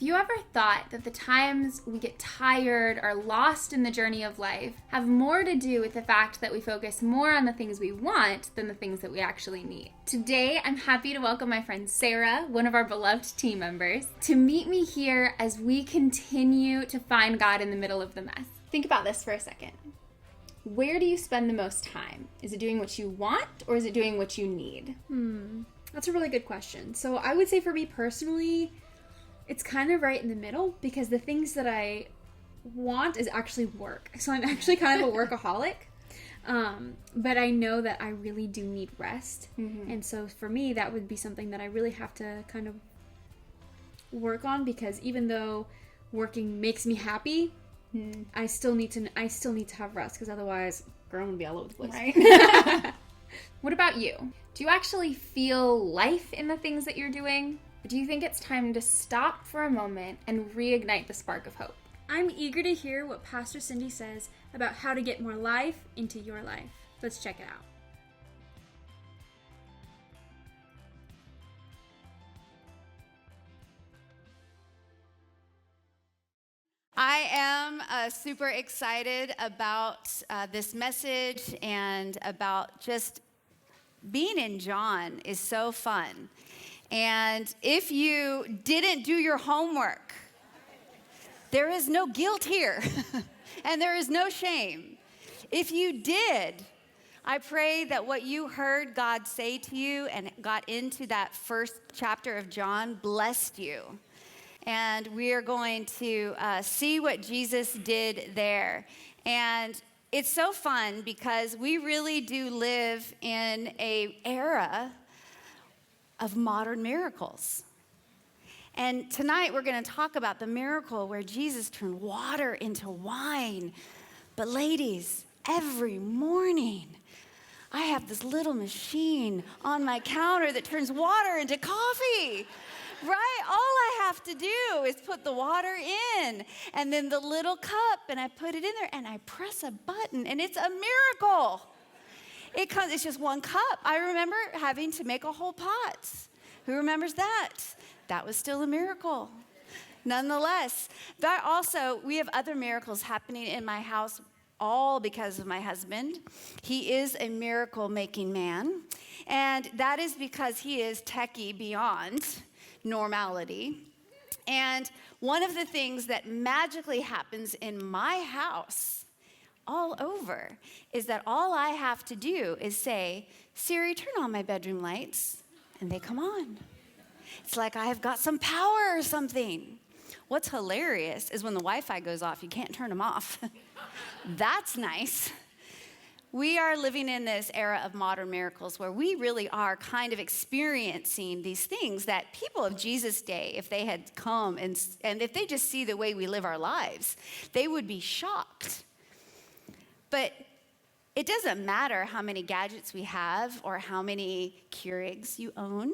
you ever thought that the times we get tired or lost in the journey of life have more to do with the fact that we focus more on the things we want than the things that we actually need? Today, I'm happy to welcome my friend Sarah, one of our beloved team members, to meet me here as we continue to find God in the middle of the mess. Think about this for a second. Where do you spend the most time? Is it doing what you want or is it doing what you need? That's a really good question. So I would say for me personally, it's kind of right in the middle because the things that I want is actually work. So I'm actually kind of a workaholic. But I know that I really do need rest. And so for me, that would be something that I really have to kind of work on, because even though working makes me happy, I still need to have rest, because otherwise, girl, I'm gonna be all over the place. Right? What about you? Do you actually feel life in the things that you're doing? Or do you think it's time to stop for a moment and reignite the spark of hope? I'm eager to hear what Pastor Cindy says about how to get more life into your life. Let's check it out. I am super excited about this message, and about just being in John is so fun. And if you didn't do your homework, there is no guilt here, and there is no shame. If you did, I pray that what you heard God say to you and got into that first chapter of John blessed you. And we are going to see what Jesus did there. And it's so fun because we really do live in an era of modern miracles. And tonight we're going to talk about the miracle where Jesus turned water into wine. But ladies, every morning I have this little machine on my counter that turns water into coffee. Right? All I have to do is put the water in, and then the little cup, and I put it in there, and I press a button, and it's a miracle. It's just one cup. I remember having to make a whole pot. Who remembers that? That was still a miracle. Nonetheless, we have other miracles happening in my house, all because of my husband. He is a miracle-making man, and that is because he is techie beyond normality. And one of the things that magically happens in my house all over is that all I have to do is say, Siri, turn on my bedroom lights, and they come on. It's like I have got some power or something. What's hilarious is when the Wi-Fi goes off, you can't turn them off. That's nice. We are living in this era of modern miracles where we really are kind of experiencing these things that people of Jesus' day, if they had come and if they just see the way we live our lives, they would be shocked. But it doesn't matter how many gadgets we have or how many Keurigs you own,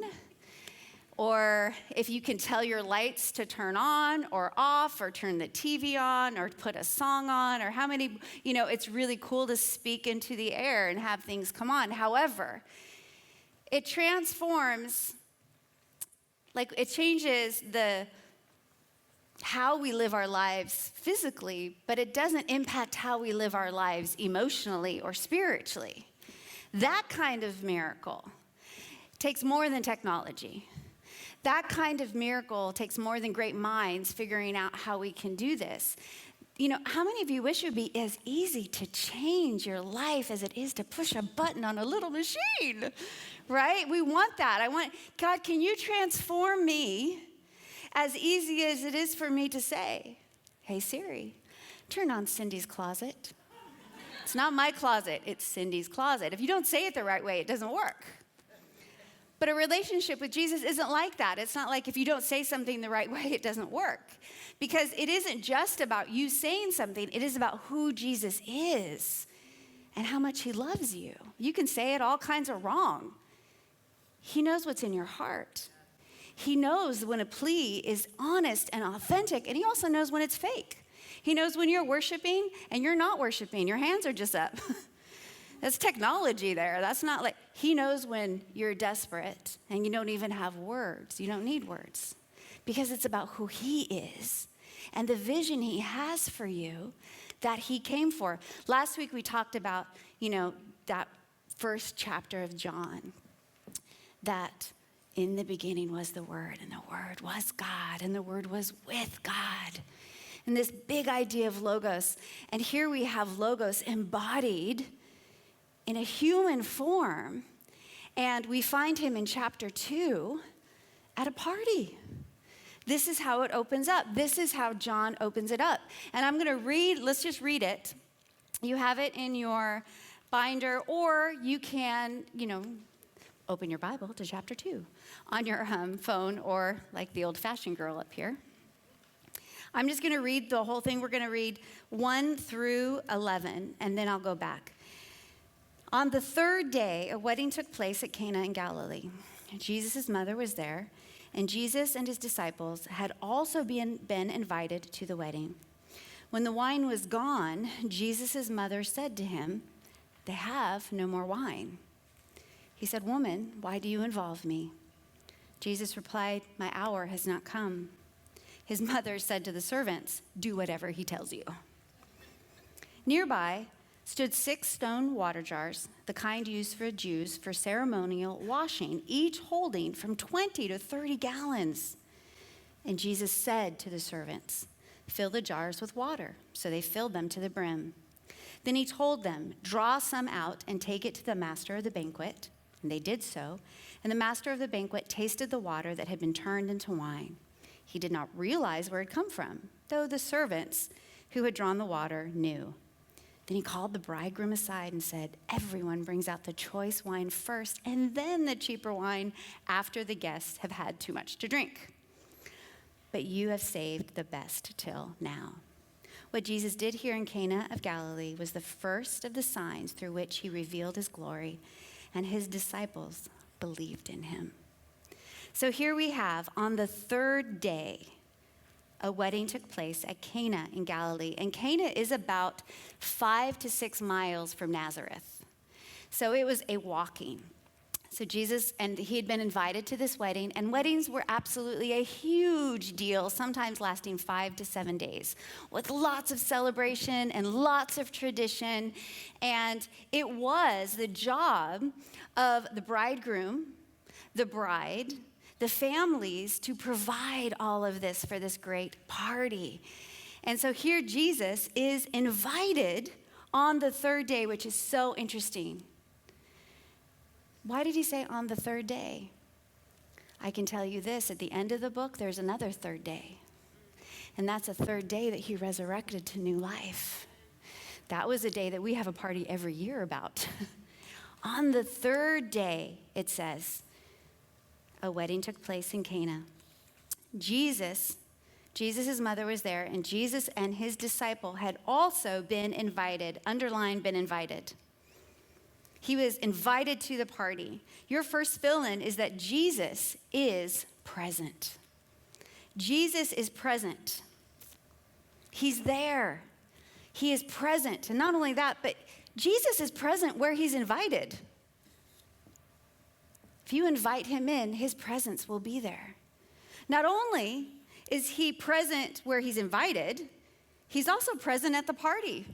or if you can tell your lights to turn on or off, or turn the TV on, or put a song on, or how many, it's really cool to speak into the air and have things come on. However, it transforms, it changes how we live our lives physically, but it doesn't impact how we live our lives emotionally or spiritually. That kind of miracle takes more than technology. That kind of miracle takes more than great minds figuring out how we can do this. How many of you wish it would be as easy to change your life as it is to push a button on a little machine, right? We want that. God, can you transform me as easy as it is for me to say, hey, Siri, turn on Cindy's closet. It's not my closet, it's Cindy's closet. If you don't say it the right way, it doesn't work. But a relationship with Jesus isn't like that. It's not like if you don't say something the right way, it doesn't work. Because it isn't just about you saying something. It is about who Jesus is and how much he loves you. You can say it all kinds of wrong. He knows what's in your heart. He knows when a plea is honest and authentic, and he also knows when it's fake. He knows when you're worshiping and you're not worshiping. Your hands are just up. That's technology there. That's not he knows when you're desperate and you don't even have words. You don't need words. because it's about who he is and the vision he has for you that he came for. Last week we talked about, that first chapter of John, that in the beginning was the Word, and the Word was God, and the Word was with God. And this big idea of Logos. And here we have Logos embodied in a human form. And we find him in chapter 2 at a party. This is how it opens up. This is how John opens it up. And I'm going to read, let's just read it. You have it in your binder, or you can, open your Bible to chapter 2 on your phone, or like the old-fashioned girl up here. I'm just going to read the whole thing. We're going to read 1 through 11, and then I'll go back. On the third day, a wedding took place at Cana in Galilee. Jesus' mother was there, and Jesus and his disciples had also been invited to the wedding. When the wine was gone, Jesus' mother said to him, "They have no more wine." He said, "Woman, why do you involve me?" Jesus replied, "My hour has not come." His mother said to the servants, "Do whatever he tells you." Nearby stood 6 stone water jars, the kind used for Jews for ceremonial washing, each holding from 20 to 30 gallons. And Jesus said to the servants, "Fill the jars with water." So they filled them to the brim. Then he told them, "Draw some out and take it to the master of the banquet." And they did so. And the master of the banquet tasted the water that had been turned into wine. He did not realize where it had come from, though the servants who had drawn the water knew. Then he called the bridegroom aside and said, "Everyone brings out the choice wine first, and then the cheaper wine after the guests have had too much to drink. But you have saved the best till now." What Jesus did here in Cana of Galilee was the first of the signs through which he revealed his glory, and his disciples believed in him. So here we have, on the third day, a wedding took place at Cana in Galilee. And Cana is about 5 to 6 miles from Nazareth. So it was a walking. So Jesus, and he had been invited to this wedding, and weddings were absolutely a huge deal, sometimes lasting 5 to 7 days, with lots of celebration and lots of tradition. And it was the job of the bridegroom, the bride, the families to provide all of this for this great party. And so here Jesus is invited on the third day, which is so interesting. Why did he say on the third day? I can tell you this, at the end of the book, there's another third day. And that's a third day that he resurrected to new life. That was a day that we have a party every year about. On the third day, it says, a wedding took place in Cana. Jesus' mother was there, and Jesus and his disciple had also been invited. Underline, been invited. He was invited to the party. Your first fill-in is that Jesus is present. Jesus is present. He's there. He is present. And not only that, but Jesus is present where he's invited. If you invite him in, his presence will be there. Not only is he present where he's invited, he's also present at the party.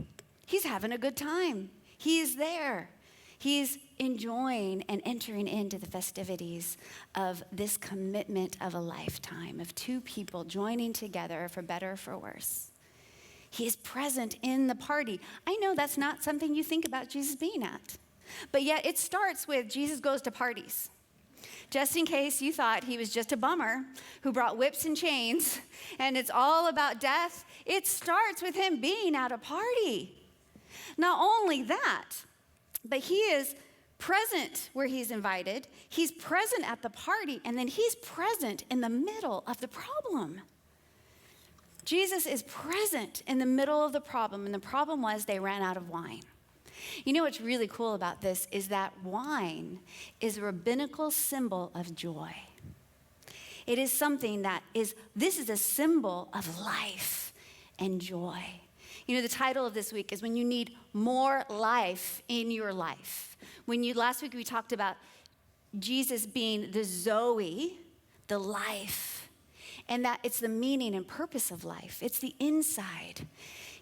He's having a good time. He is there. He's enjoying and entering into the festivities of this commitment of a lifetime, of 2 people joining together for better or for worse. He is present in the party. I know that's not something you think about Jesus being at, but yet it starts with Jesus goes to parties. Just in case you thought he was just a bummer who brought whips and chains and it's all about death, it starts with him being at a party. Not only that, but he is present where he's invited, he's present at the party, and then he's present in the middle of the problem. Jesus is present in the middle of the problem, and the problem was they ran out of wine. You know what's really cool about this is that wine is a rabbinical symbol of joy. It is something this is a symbol of life and joy. You know, the title of this week is When You Need More Life in Your Life. Last week we talked about Jesus being the Zoe, the life. and that it's the meaning and purpose of life. It's the inside.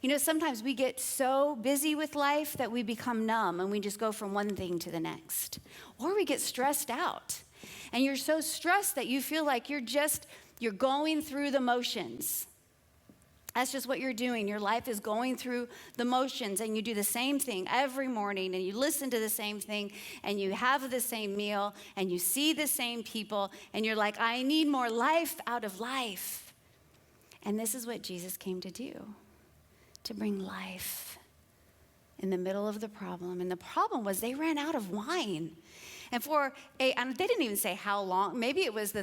You know, sometimes we get so busy with life that we become numb and we just go from one thing to the next. Or we get stressed out. And you're so stressed that you feel like you're going through the motions. That's just what you're doing. Your life is going through the motions, and you do the same thing every morning, and you listen to the same thing, and you have the same meal, and you see the same people, and you're like, I need more life out of life. And this is what Jesus came to do, to bring life in the middle of the problem. And the problem was they ran out of wine. And they didn't even say how long. Maybe it was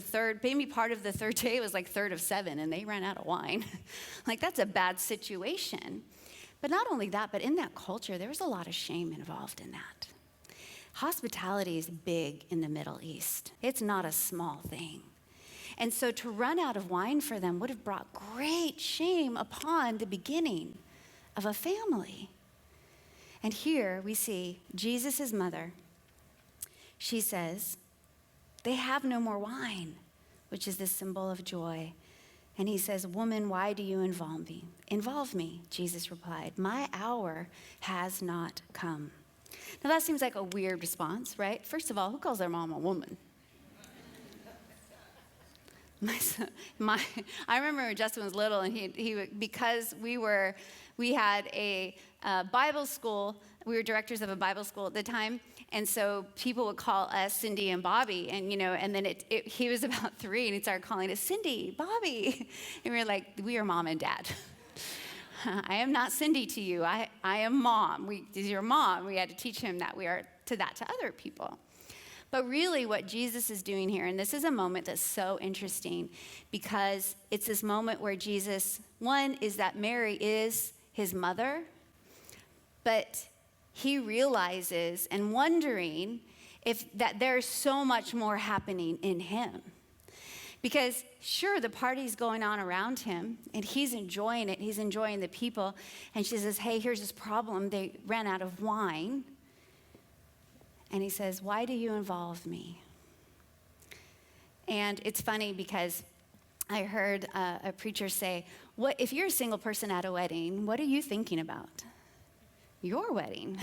maybe part of the third day, it was like third of 7, and they ran out of wine. Like, that's a bad situation. But not only that, but in that culture, there was a lot of shame involved in that. Hospitality is big in the Middle East. It's not a small thing. And so to run out of wine for them would have brought great shame upon the beginning of a family. And here we see Jesus' mother. She says, they have no more wine, which is the symbol of joy. And he says, woman, why do you involve me? Involve me, Jesus replied. My hour has not come. Now that seems like a weird response, right? First of all, who calls their mom a woman? I remember when Justin was little, and because we had a Bible school. We were directors of a Bible school at the time, and so people would call us Cindy and Bobby, and and then he was about 3, and he started calling us Cindy, Bobby, and we were like, we are mom and dad. I am not Cindy to you. I am mom. This is your mom. We had to teach him that we are to other people. But really what Jesus is doing here, and this is a moment that's so interesting because it's this moment where Jesus, one, is that Mary is his mother, but he realizes and wondering that there's so much more happening in him. Because sure, the party's going on around him, and he's enjoying it. He's enjoying the people. And she says, hey, here's this problem. They ran out of wine. And he says, why do you involve me? And it's funny because I heard a preacher say, if you're a single person at a wedding, what are you thinking about? Your wedding,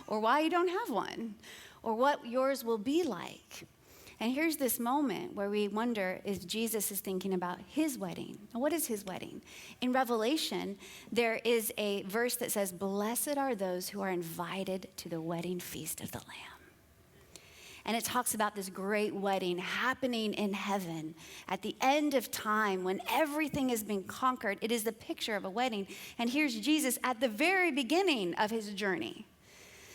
or why you don't have one, or what yours will be like. And here's this moment where we wonder if Jesus is thinking about his wedding. Now, what is his wedding? In Revelation, there is a verse that says, blessed are those who are invited to the wedding feast of the Lamb. And it talks about this great wedding happening in heaven at the end of time when everything has been conquered. It is the picture of a wedding. And here's Jesus at the very beginning of his journey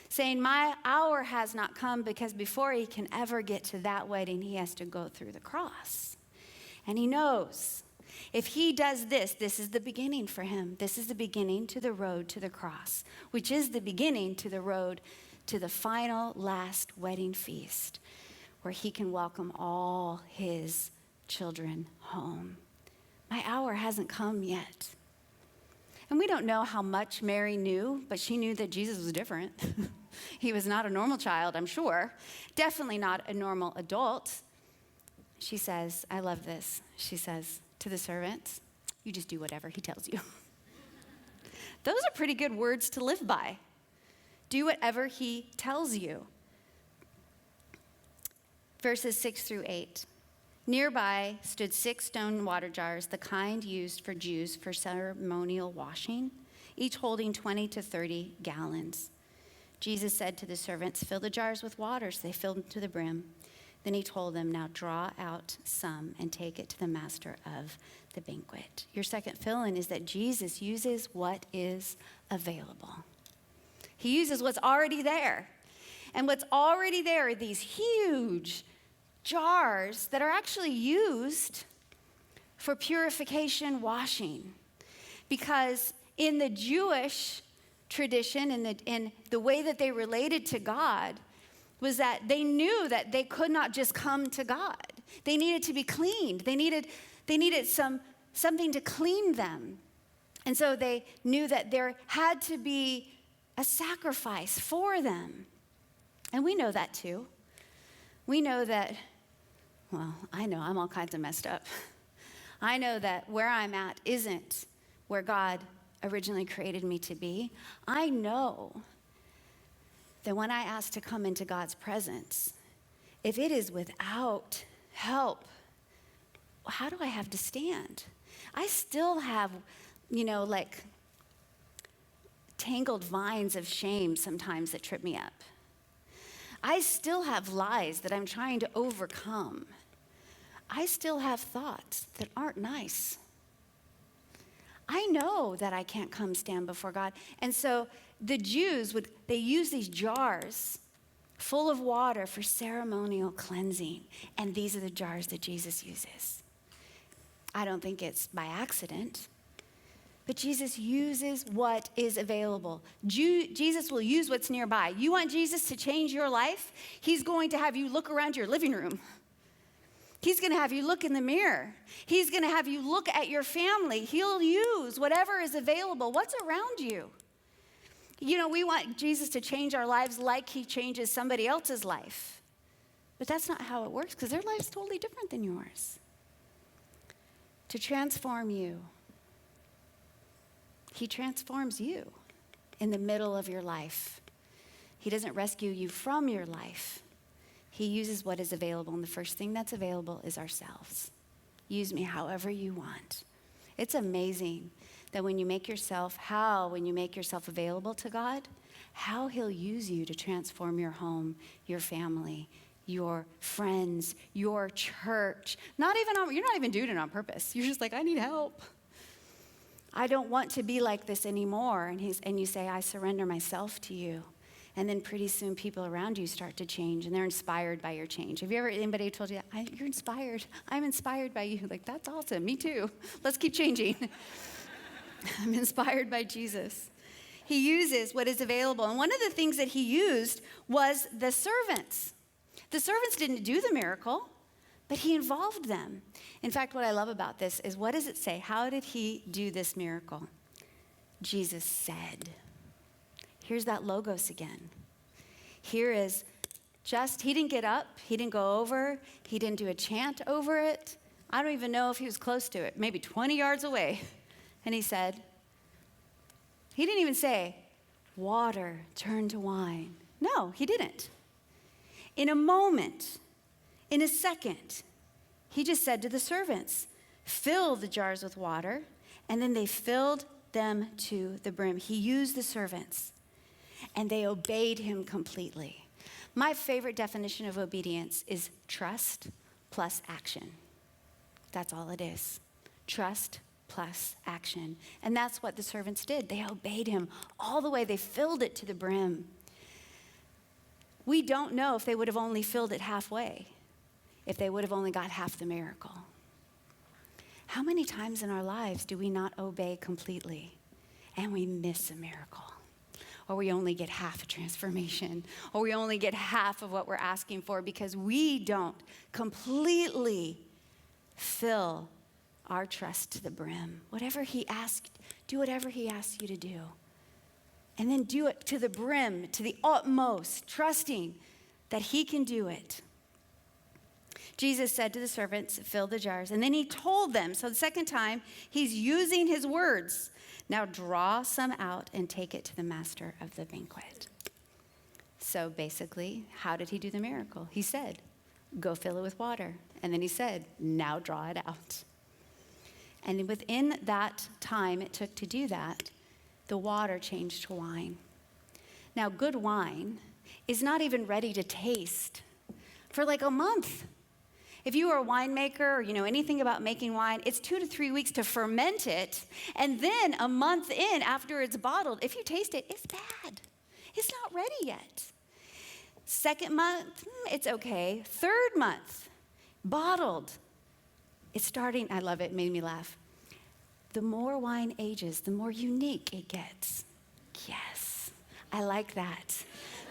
saying, my hour has not come, because before he can ever get to that wedding, he has to go through the cross. And he knows if he does this is the beginning for him. This is the beginning to the road to the cross, which is the beginning to the road to the final, last wedding feast where he can welcome all his children home. My hour hasn't come yet. And we don't know how much Mary knew, but she knew that Jesus was different. He was not a normal child, I'm sure. Definitely not a normal adult. She says, I love this. She says to the servants, you just do whatever he tells you. Those are pretty good words to live by. Do whatever he tells you. Verses 6-8. Nearby stood 6 stone water jars, the kind used for Jews for ceremonial washing, each holding 20 to 30 gallons. Jesus said to the servants, fill the jars with water. So they filled them to the brim. Then he told them, now draw out some and take it to the master of the banquet. Your second fill-in is that Jesus uses what is available. He uses what's already there. And what's already there are these huge jars that are actually used for purification washing. Because in the Jewish tradition, in the way that they related to God, was that they knew that they could not just come to God. They needed to be cleaned. They needed something to clean them. And so they knew that there had to be a sacrifice for them. And we know that too. We know that, well, I know I'm all kinds of messed up. I know that where I'm at isn't where God originally created me to be. I know that when I ask to come into God's presence, if it is without help, how do I have to stand? I still have, like tangled vines of shame sometimes that trip me up. I still have lies that I'm trying to overcome. I still have thoughts that aren't nice. I know that I can't come stand before God. And so the Jews they use these jars full of water for ceremonial cleansing. And these are the jars that Jesus uses. I don't think it's by accident. But Jesus uses what is available. Jesus will use what's nearby. You want Jesus to change your life? He's going to have you look around your living room. He's going to have you look in the mirror. He's going to have you look at your family. He'll use whatever is available. What's around you? We want Jesus to change our lives like he changes somebody else's life. But that's not how it works, because their life's totally different than yours. To transform you, he transforms you in the middle of your life. He doesn't rescue you from your life. He uses what is available, and the first thing that's available is ourselves. Use me however you want. It's amazing that when you make yourself available to God, how he'll use you to transform your home, your family, your friends, your church. You're not even doing it on purpose. You're just like, I need help. I don't want to be like this anymore. And you say, I surrender myself to you. And then pretty soon people around you start to change, and they're inspired by your change. Have you ever, anybody told you, you're inspired? I'm inspired by you. Like, that's awesome. Me too. Let's keep changing. I'm inspired by Jesus. He uses what is available. And one of the things that he used was the servants. The servants didn't do the miracle, but he involved them. In fact, what I love about this is, what does it say? How did he do this miracle? Jesus said. Here's that logos again. Here is he didn't get up, he didn't go over, he didn't do a chant over it. I don't even know if he was close to it, maybe 20 yards away. And he didn't even say, water turned to wine. No, he didn't. In a moment, in a second, he just said to the servants, fill the jars with water, and then they filled them to the brim. He used the servants, and they obeyed him completely. My favorite definition of obedience is trust plus action. That's all it is. Trust plus action. And that's what the servants did. They obeyed him all the way. They filled it to the brim. We don't know if they would have only filled it halfway, if they would have only got half the miracle. How many times in our lives do we not obey completely and we miss a miracle? Or we only get half a transformation, or we only get half of what we're asking for because we don't completely fill our trust to the brim. Whatever he asked, do whatever he asks you to do. And then do it to the brim, to the utmost, trusting that he can do it. Jesus said to the servants, fill the jars. And then he told them, so the second time, he's using his words. Now draw some out and take it to the master of the banquet. So basically, how did he do the miracle? He said, go fill it with water. And then he said, now draw it out. And within that time it took to do that, the water changed to wine. Now, good wine is not even ready to taste for like a month. If you are a winemaker or you know anything about making wine, it's 2 to 3 weeks to ferment it. And then a month in, after it's bottled, if you taste it, it's bad. It's not ready yet. Second month, it's okay. Third month, bottled. It's starting, I love it, it made me laugh. The more wine ages, the more unique it gets. Yes, I like that.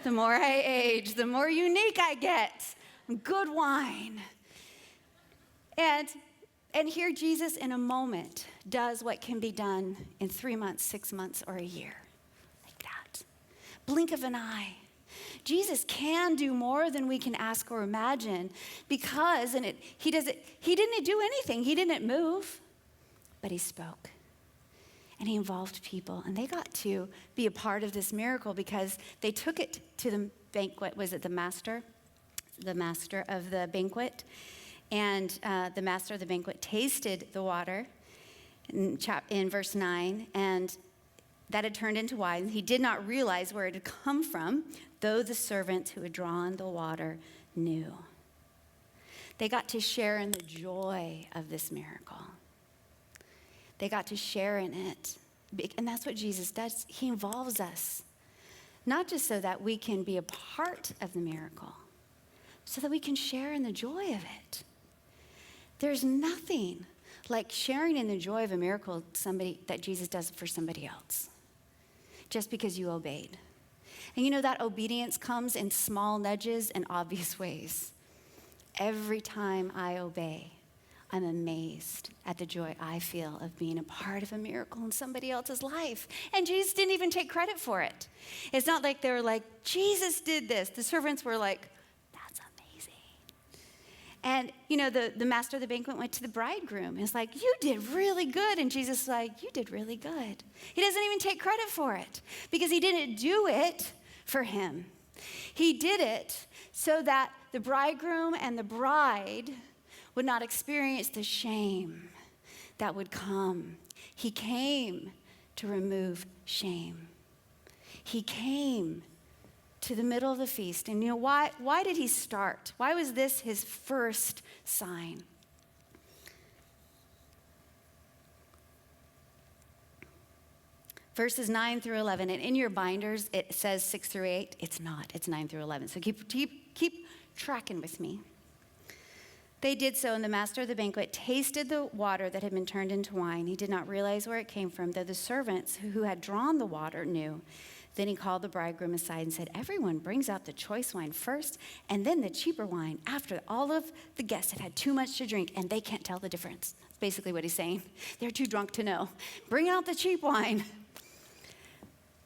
The more I age, the more unique I get. Good wine. And here Jesus in a moment does what can be done in 3 months, 6 months, or a year. Like that. Blink of an eye. Jesus can do more than we can ask or imagine because he didn't do anything. He didn't move. but he spoke. And he involved people. And they got to be a part of this miracle because they took it to the banquet. Was it the master? The master of the banquet. And the master of the banquet tasted the water in verse 9. And that had turned into wine. He did not realize where it had come from, though the servants who had drawn the water knew. They got to share in the joy of this miracle. They got to share in it. And that's what Jesus does. He involves us, not just so that we can be a part of the miracle, so that we can share in the joy of it. There's nothing like sharing in the joy of a miracle that Jesus does for somebody else, just because you obeyed. And you know that obedience comes in small nudges and obvious ways. Every time I obey, I'm amazed at the joy I feel of being a part of a miracle in somebody else's life. And Jesus didn't even take credit for it. It's not like they were like, Jesus did this. The servants were like, that's amazing. And, you know, the master of the banquet went to the bridegroom. It's like, you did really good. And Jesus is like, you did really good. He doesn't even take credit for it because he didn't do it for him. He did it so that the bridegroom and the bride would not experience the shame that would come. He came to remove shame. He came to the middle of the feast. And you know, why did he start? Why was this his first sign? Verses 9 through 11. And in your binders, it says 6 through 8. It's not. It's 9 through 11. So keep tracking with me. They did so, and the master of the banquet tasted the water that had been turned into wine. He did not realize where it came from, though the servants who had drawn the water knew. Then he called the bridegroom aside and said, everyone brings out the choice wine first, and then the cheaper wine after all of the guests have had too much to drink, and they can't tell the difference. That's basically what he's saying. They're too drunk to know. Bring out the cheap wine.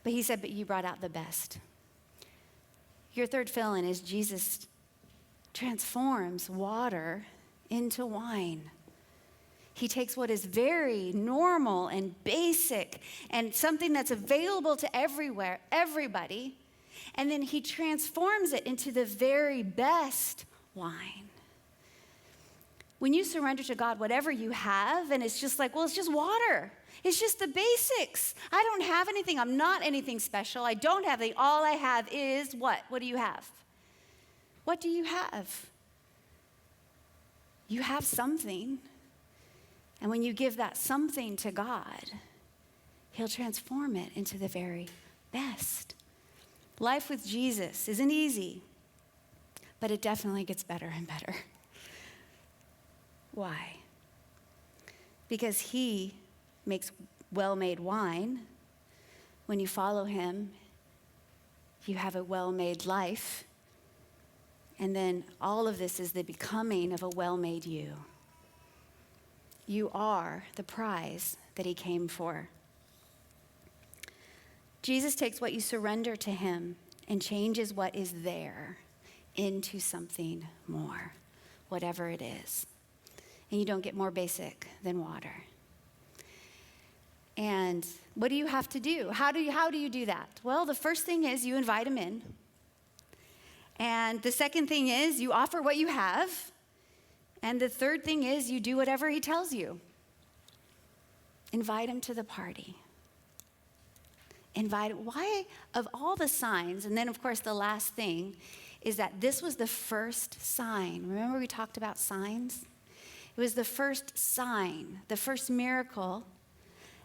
But he said, but you brought out the best. Your third fill-in is Jesus transforms water into wine. He takes what is very normal and basic and something that's available to everybody, and then he transforms it into the very best wine. When you surrender to God whatever you have, and it's just like, well, it's just water. It's just the basics. I don't have anything. I'm not anything special. I don't have anything. All I have is what? What do you have? What do you have? You have something. And when you give that something to God, he'll transform it into the very best. Life with Jesus isn't easy, but it definitely gets better and better. Why? Because he makes well-made wine. When you follow him, you have a well-made life. And then all of this is the becoming of a well-made you. You are the prize that he came for. Jesus takes what you surrender to him and changes what is there into something more, whatever it is. And you don't get more basic than water. And what do you have to do? How do you do that? Well, the first thing is you invite him in. And the second thing is you offer what you have. And the third thing is you do whatever he tells you. Invite him to the party. Why, of all the signs, and then of course the last thing is that this was the first sign. Remember we talked about signs? It was the first sign, the first miracle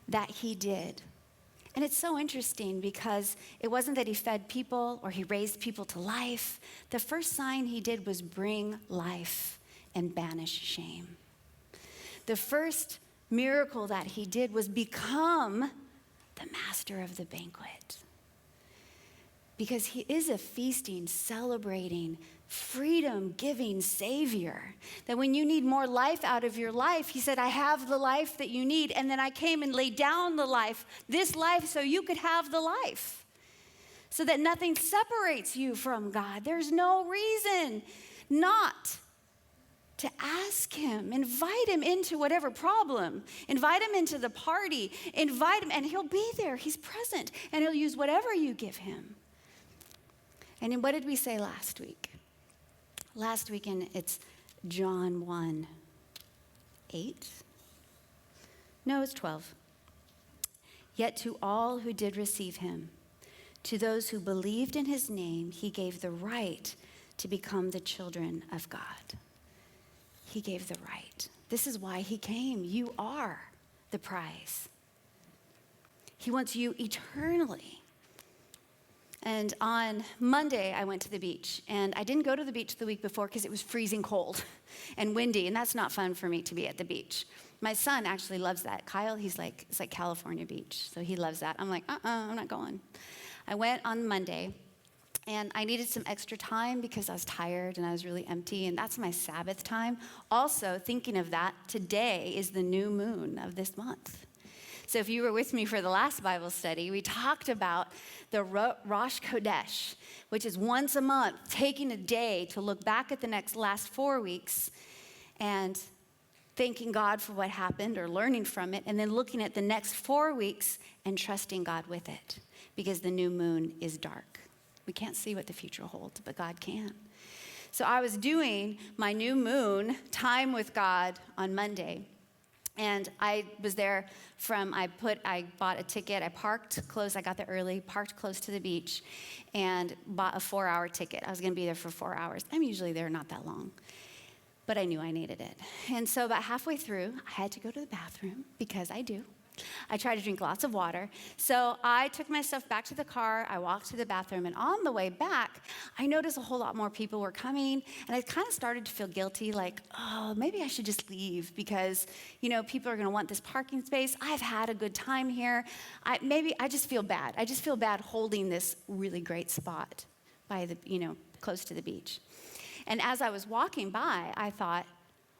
that he did. And it's so interesting because it wasn't that he fed people or he raised people to life. The first sign he did was bring life and banish shame. The first miracle that he did was become the master of the banquet. Because he is a feasting, celebrating, freedom-giving Savior. That when you need more life out of your life, he said, I have the life that you need. And then I came and laid down the life, this life, so you could have the life. So that nothing separates you from God. There's no reason not to ask him, invite him into whatever problem, invite him into the party, invite him, and he'll be there. He's present, and he'll use whatever you give him. And then what did we say last week? Last weekend, it's John 1:8. No, it's 12. Yet to all who did receive him, to those who believed in his name, he gave the right to become the children of God. He gave the right. This is why he came. You are the prize. He wants you eternally. And on Monday, I went to the beach. And I didn't go to the beach the week before because it was freezing cold and windy. And that's not fun for me to be at the beach. My son actually loves that. Kyle, it's like California beach. So he loves that. I'm like, I'm not going. I went on Monday. And I needed some extra time because I was tired and I was really empty. And that's my Sabbath time. Also, thinking of that, today is the new moon of this month. So if you were with me for the last Bible study, we talked about the Rosh Chodesh, which is once a month, taking a day to look back at the last 4 weeks and thanking God for what happened or learning from it, and then looking at the next 4 weeks and trusting God with it because the new moon is dark. We can't see what the future holds, but God can. So I was doing my new moon time with God on Monday. And I was there I bought a ticket. I parked close. I got there early, parked close to the beach, and bought a 4-hour ticket. I was going to be there for 4 hours. I'm usually there not that long, but I knew I needed it. And so about halfway through, I had to go to the bathroom because I do. I tried to drink lots of water. So I took my stuff back to the car. I walked to the bathroom. And on the way back, I noticed a whole lot more people were coming. And I kind of started to feel guilty, like, oh, maybe I should just leave because, people are going to want this parking space. I've had a good time here. Maybe I just feel bad. I just feel bad holding this really great spot by the, close to the beach. And as I was walking by, I thought,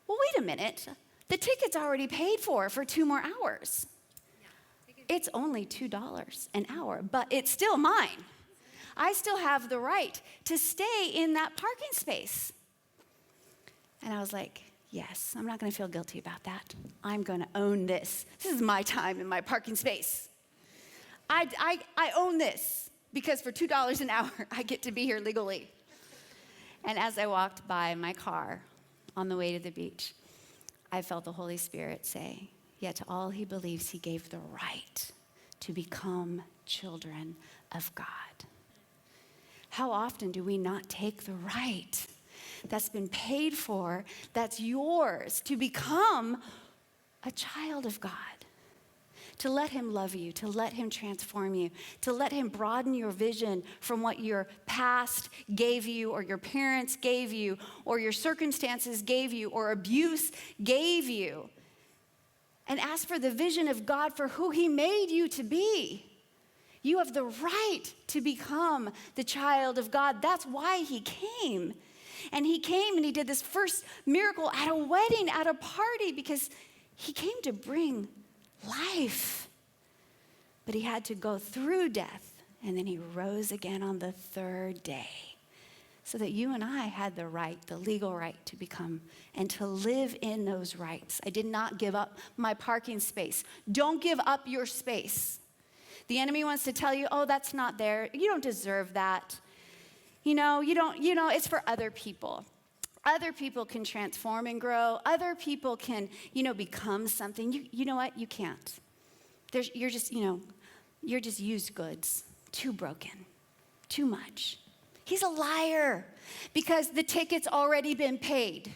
well, wait a minute. The ticket's already paid for 2 more hours. It's only $2 an hour, but it's still mine. I still have the right to stay in that parking space. And I was like, yes, I'm not going to feel guilty about that. I'm going to own this. This is my time in my parking space. I own this because for $2 an hour, I get to be here legally. And as I walked by my car on the way to the beach, I felt the Holy Spirit say, yet to all he believes, he gave the right to become children of God. How often do we not take the right that's been paid for, that's yours, to become a child of God? To let him love you, to let him transform you, to let him broaden your vision from what your past gave you, or your parents gave you, or your circumstances gave you, or abuse gave you. And ask for the vision of God for who he made you to be. You have the right to become the child of God. That's why he came. And he came and he did this first miracle at a wedding, at a party, because he came to bring life. But he had to go through death, and then he rose again on the 3rd day, so that you and I had the right, the legal right to become and to live in those rights. I did not give up my parking space. Don't give up your space. The enemy wants to tell you, oh, that's not there. You don't deserve that. It's for other people. Other people can transform and grow. Other people can, become something. You know what? You can't. You're just used goods. Too broken. Too much. He's a liar because the ticket's already been paid.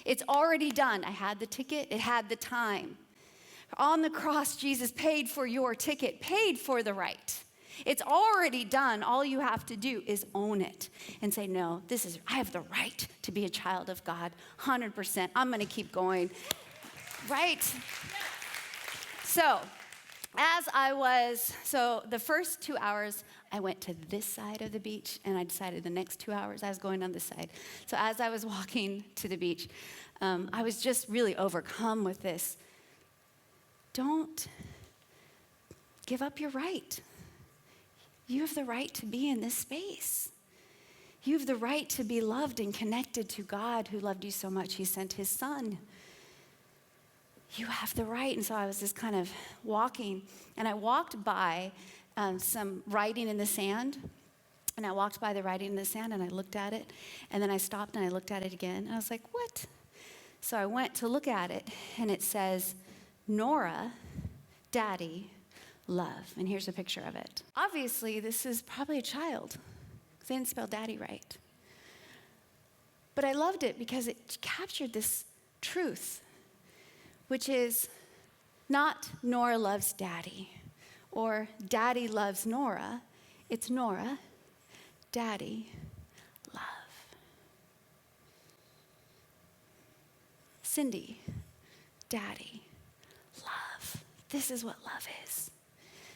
It's already done. I had the ticket. It had the time. On the cross, Jesus paid for your ticket, paid for the right. It's already done. All you have to do is own it and say, no, I have the right to be a child of God, 100%. I'm going to keep going, right? So the first 2 hours, I went to this side of the beach, and I decided the next 2 hours I was going on this side. So as I was walking to the beach, I was just really overcome with this. Don't give up your right. You have the right to be in this space. You have the right to be loved and connected to God who loved you so much, he sent his son. You have the right. And so I was just kind of walking, and I walked by some writing in the sand. And I walked by the writing in the sand, and I looked at it. And then I stopped, and I looked at it again. And I was like, what? So I went to look at it, and it says, Nora, Daddy, love. And here's a picture of it. Obviously, this is probably a child, because they didn't spell daddy right. But I loved it because it captured this truth, which is not Nora loves daddy or daddy loves Nora. It's Nora, daddy, love. Cindy, daddy, love. This is what love is.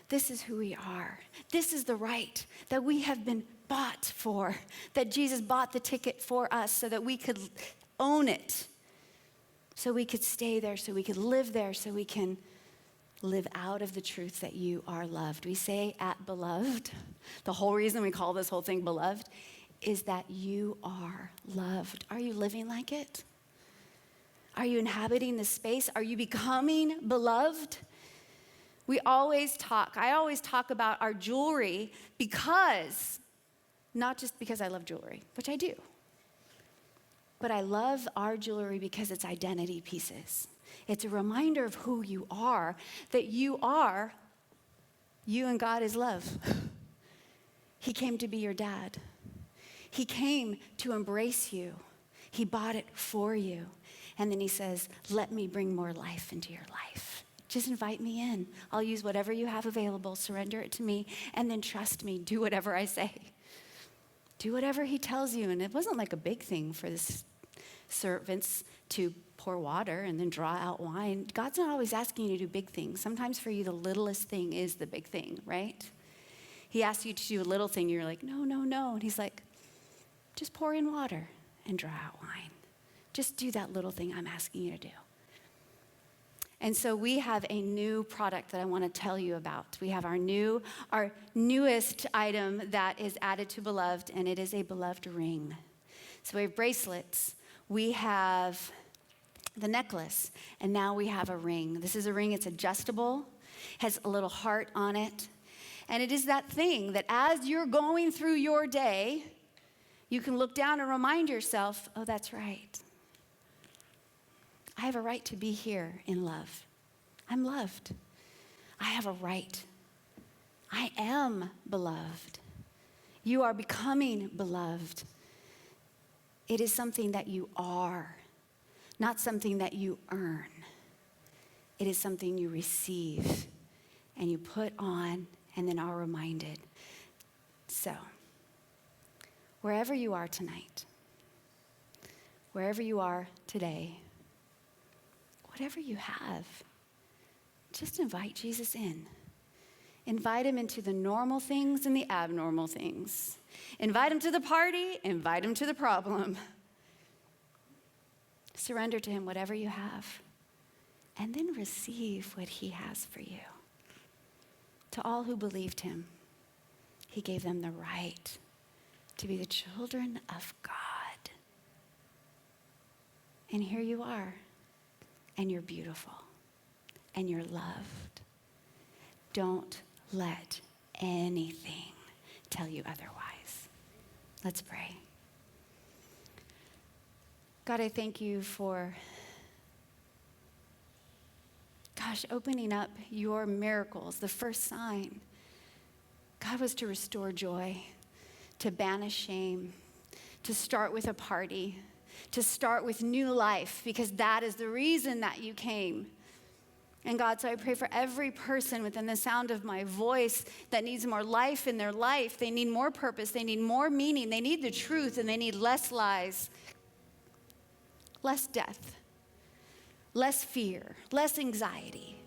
This is who we are. This is the right that we have been bought for, that Jesus bought the ticket for us so that we could own it, so we could stay there, so we could live there, so we can live out of the truth that you are loved. We say at Beloved, the whole reason we call this whole thing Beloved is that you are loved. Are you living like it? Are you inhabiting the space? Are you becoming beloved? I always talk about our jewelry because, not just because I love jewelry, which I do, but I love our jewelry because it's identity pieces. It's a reminder of who you are, that you and God is love. He came to be your dad. He came to embrace you. He bought it for you. And then he says, let me bring more life into your life. Just invite me in. I'll use whatever you have available, surrender it to me, and then trust me. Do whatever I say. Do whatever he tells you. And it wasn't like a big thing for the servants to pour water and then draw out wine. God's not always asking you to do big things. Sometimes for you, the littlest thing is the big thing, right? He asks you to do a little thing. You're like, no, no, no. And he's like, just pour in water and draw out wine. Just do that little thing I'm asking you to do. And so we have a new product that I want to tell you about. We have our newest item that is added to Beloved, and it is a Beloved ring. So we have bracelets. We have the necklace, and now we have a ring. This is a ring. It's adjustable, has a little heart on it. And it is that thing that as you're going through your day, you can look down and remind yourself, oh, that's right. I have a right to be here in love. I'm loved. I have a right. I am beloved. You are becoming beloved. It is something that you are, not something that you earn. It is something you receive and you put on and then are reminded. So, wherever you are tonight, wherever you are today, whatever you have, just invite Jesus in. Invite him into the normal things and the abnormal things. Invite him to the party, invite him to the problem. Surrender to him whatever you have, and then receive what he has for you. To all who believed him, he gave them the right to be the children of God. And here you are, and you're beautiful, and you're loved. Don't let anything tell you otherwise. Let's pray. God, I thank you for, opening up your miracles. The first sign, God, was to restore joy, to banish shame, to start with a party, to start with new life, because that is the reason that you came. And God, so I pray for every person within the sound of my voice that needs more life in their life. They need more purpose. They need more meaning. They need the truth, and they need less lies, less death, less fear, less anxiety.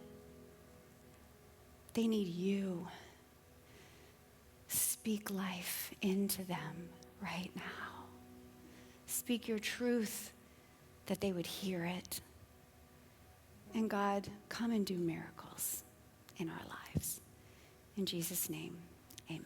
They need you. Speak life into them right now. Speak your truth that they would hear it. And God, come and do miracles in our lives. In Jesus' name, amen.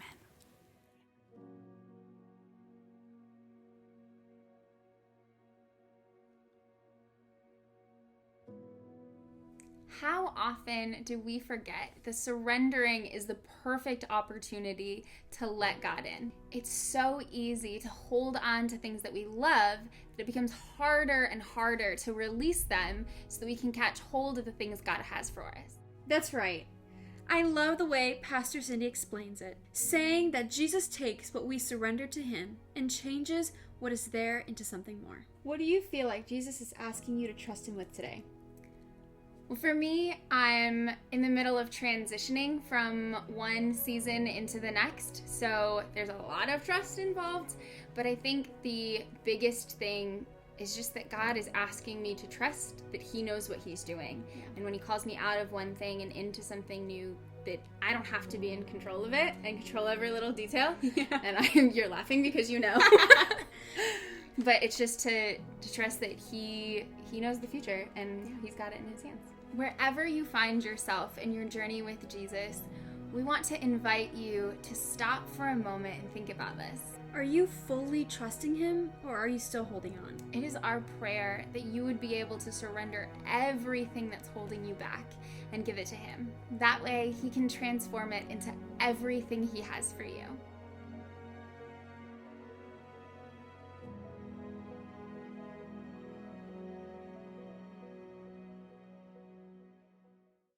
how often do we forget the surrendering is the perfect opportunity to let God in? It's so easy to hold on to things that we love that it becomes harder and harder to release them so that we can catch hold of the things God has for us. That's right. I love the way Pastor Cindy explains it, saying that Jesus takes what we surrender to him and changes what is there into something more. What do you feel like Jesus is asking you to trust him with today? Well, for me, I'm in the middle of transitioning from one season into the next, so there's a lot of trust involved, but I think the biggest thing is just that God is asking me to trust that he knows what he's doing. And when he calls me out of one thing and into something new, that I don't have to be in control of it and control every little detail. And you're laughing because you know. But it's just to trust that he knows the future and he's got it in his hands. Wherever you find yourself in your journey with Jesus, we want to invite you to stop for a moment and think about this. Are you fully trusting him, or are you still holding on? It is our prayer that you would be able to surrender everything that's holding you back and give it to him. That way, he can transform it into everything he has for you.